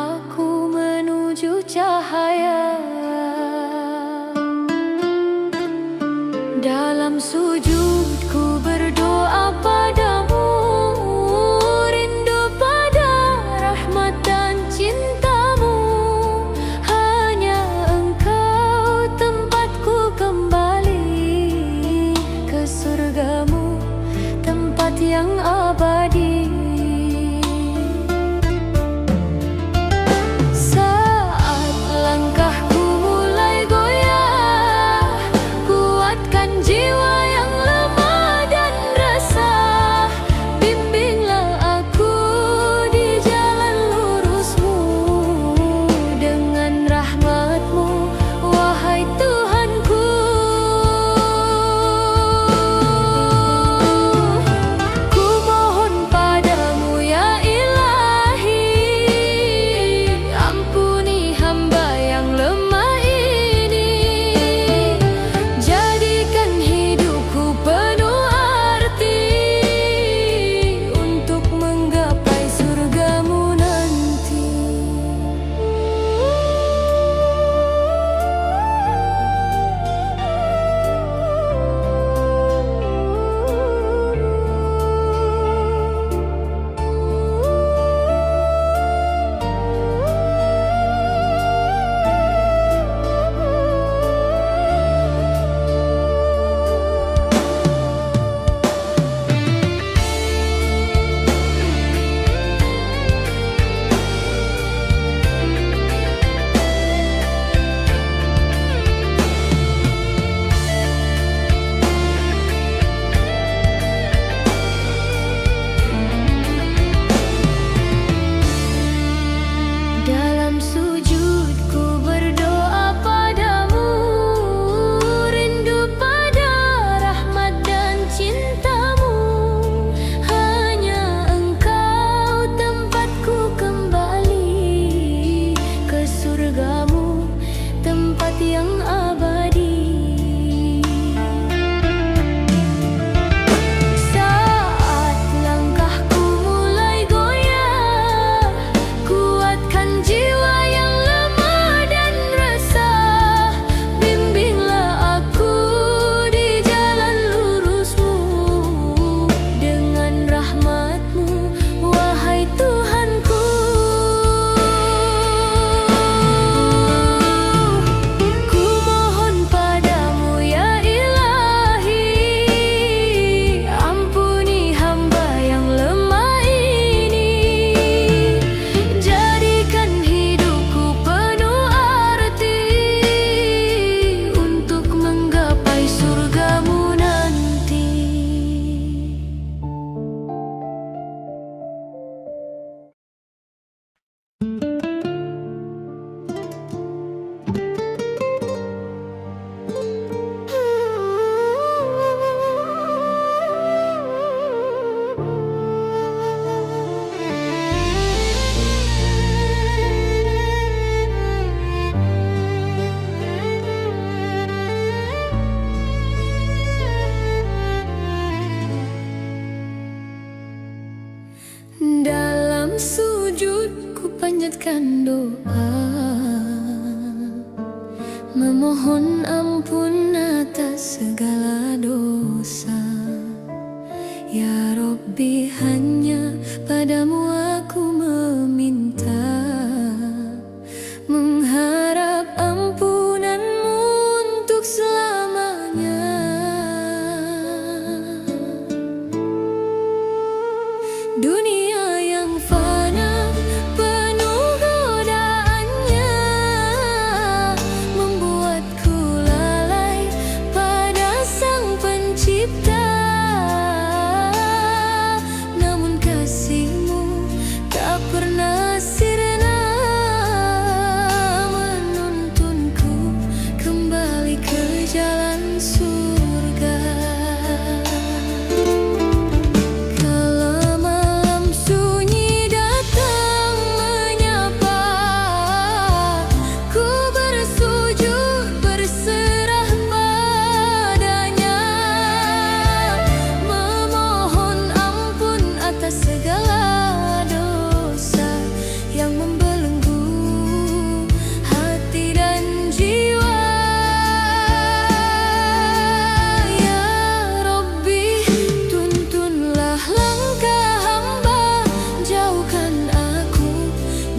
aku menuju cahaya. Dalam sujudku berdoa padamu, rindu pada rahmat dan cintamu. Hanya Engkau tempatku kembali ke surgamu, tempat yang abadi. Dalam sujud ku panjatkan doa, memohon ampun atas segala dosa. Ya Rabbi, hanya padamu aku meminta, mengharap ampunanmu untuk selamanya. Dunia yang fana penuh godaannya, membuatku lalai pada Sang Pencipta. Namun kasih-Mu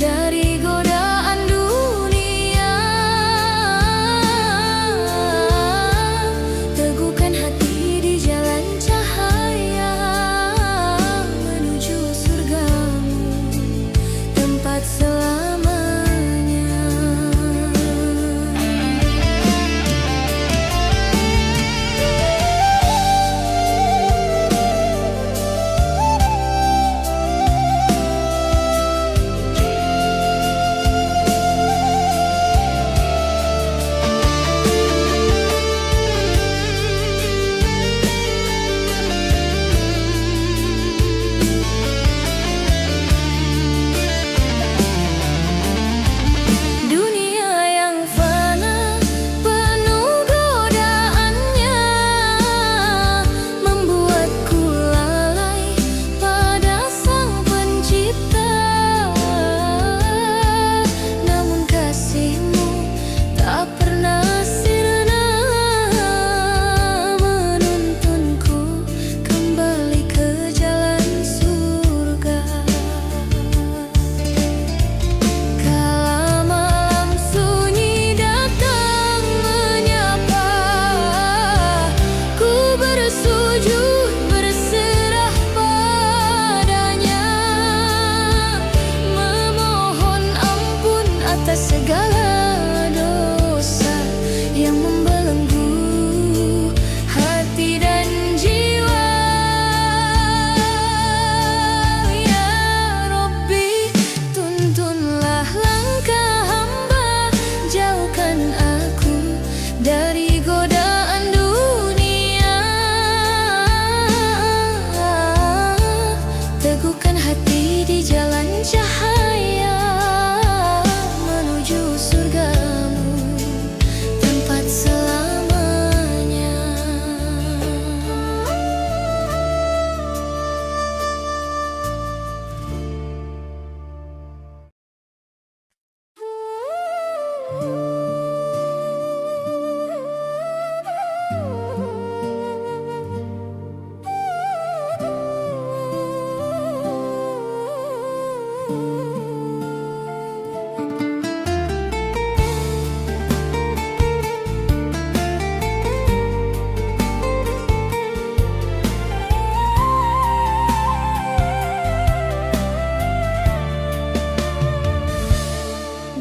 dari godaan dunia. Teguhkan hati di jalan cahaya menuju surgamu, tempat selamanya. Segala dosa yang membelenggu hati dan jiwa, ya Rabbi, tuntunlah langkah hamba, jauhkan aku dari godaan dunia. Teguhkan hati di jalan cahaya menuju surgamu, tempat selamanya.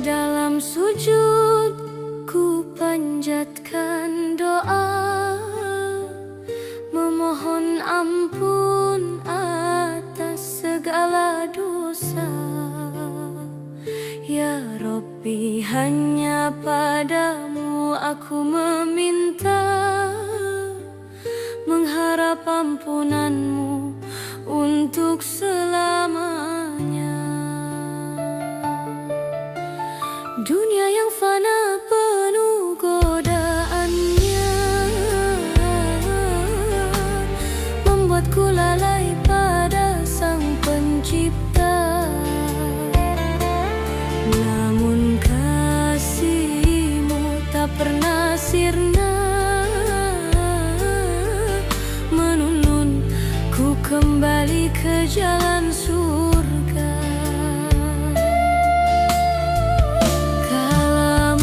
Dalam sujud ku panjatkan doa, memohon ampun atas segala dosa. Ya Rabbi, hanya padamu aku meminta, mengharap ampunanmu untuk selamanya. Dunia yang fana penuh godaannya, membuatku lalai pada Sang Pencipta. Namun kasih-Mu tak pernah sirna, menuntunku kembali ke jalan surga. Kala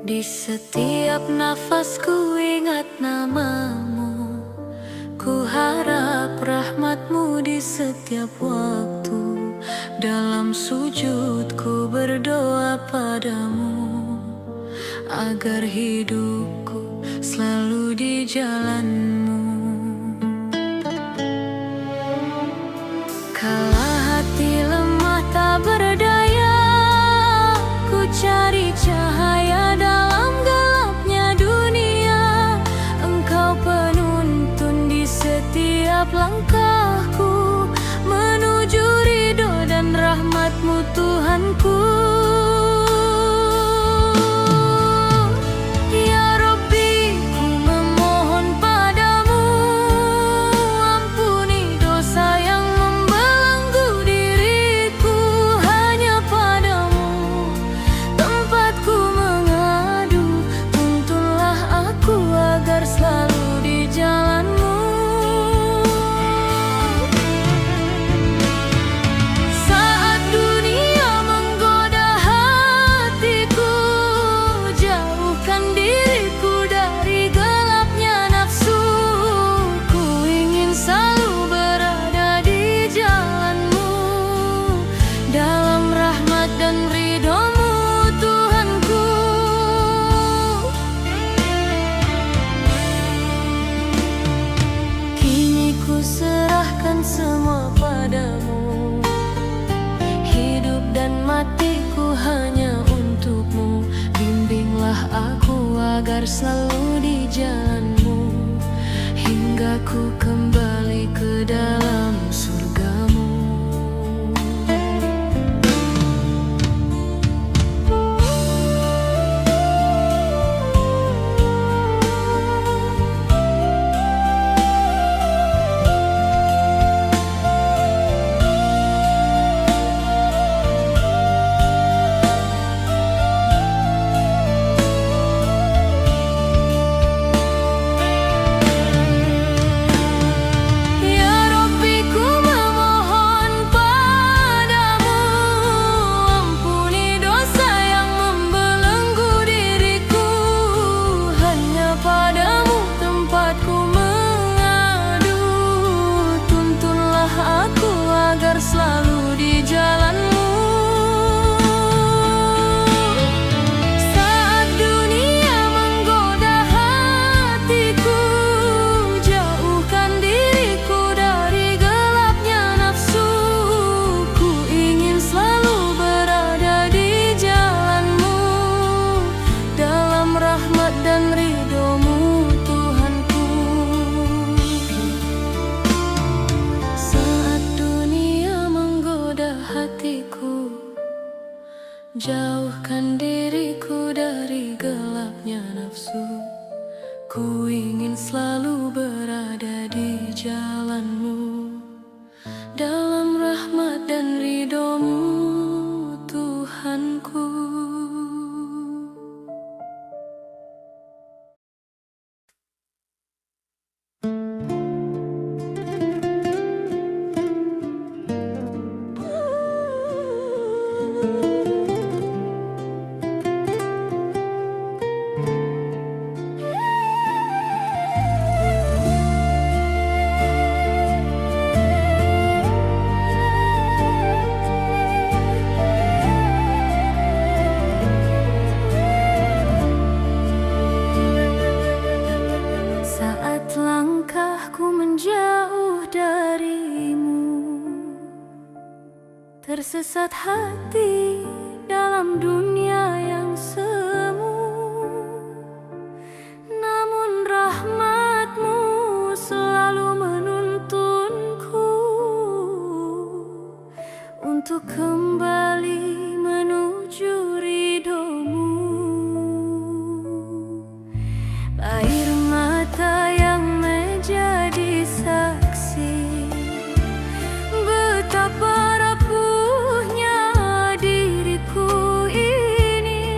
Di setiap nafasku ingat namamu, ku harap rahmatmu di setiap waktu. Dalam sujudku berdoa padamu, agar hidupku selalu di jalanmu. Kala hati lemah tak berdaya, ku cari cahaya dalam gelapnya dunia. Engkau penuntun di setiap langkahku, menuju ridho dan rahmatmu Tuhanku. Semua padamu, hidup dan matiku hanya untukmu. Bimbinglah aku agar selalu di jalanmu, hingga ku kembali ke dalam surgamu. Selalu di jalanmu. Saat dunia menggoda hatiku, jauhkan diriku dari gelapnya nafsu. Ku ingin selalu berada di jalanmu, dalam rahmat dan ridhomu Tuhanku. Hatiku, jauhkan diriku dari gelapnya nafsu. Ku ingin selalu berada di jalanmu, dalam rahmat dan ridhomu Tuhanku. Tersesat hati dalam dunia yang semu, namun rahmatmu selalu menuntunku untuk kembali menuju ridhomu. Air mata yang menjadi saksi betapa rapuhnya diriku ini.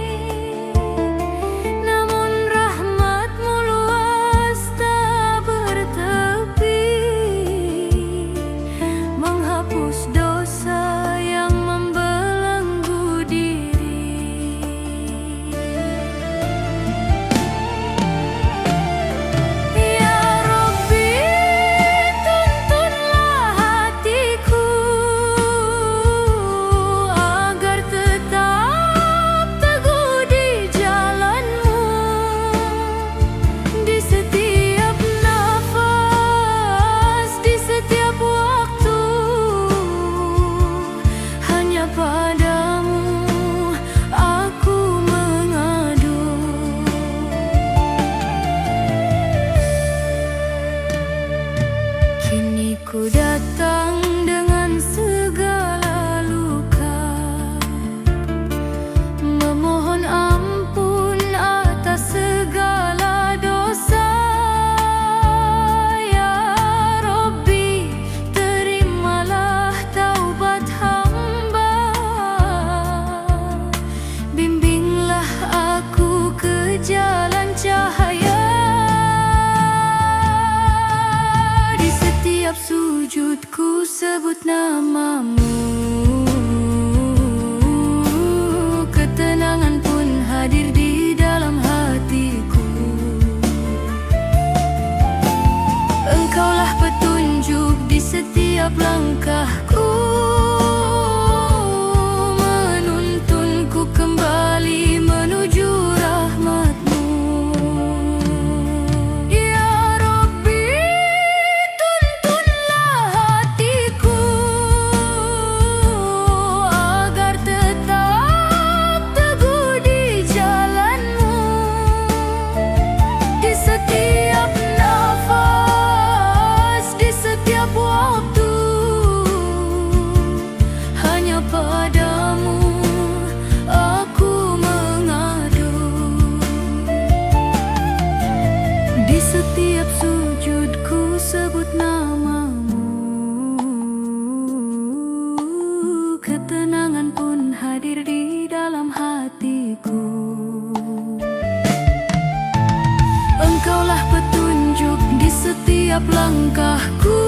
setiap langkahku,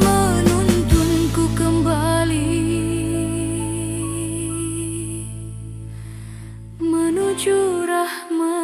menuntunku kembali menuju rahmat.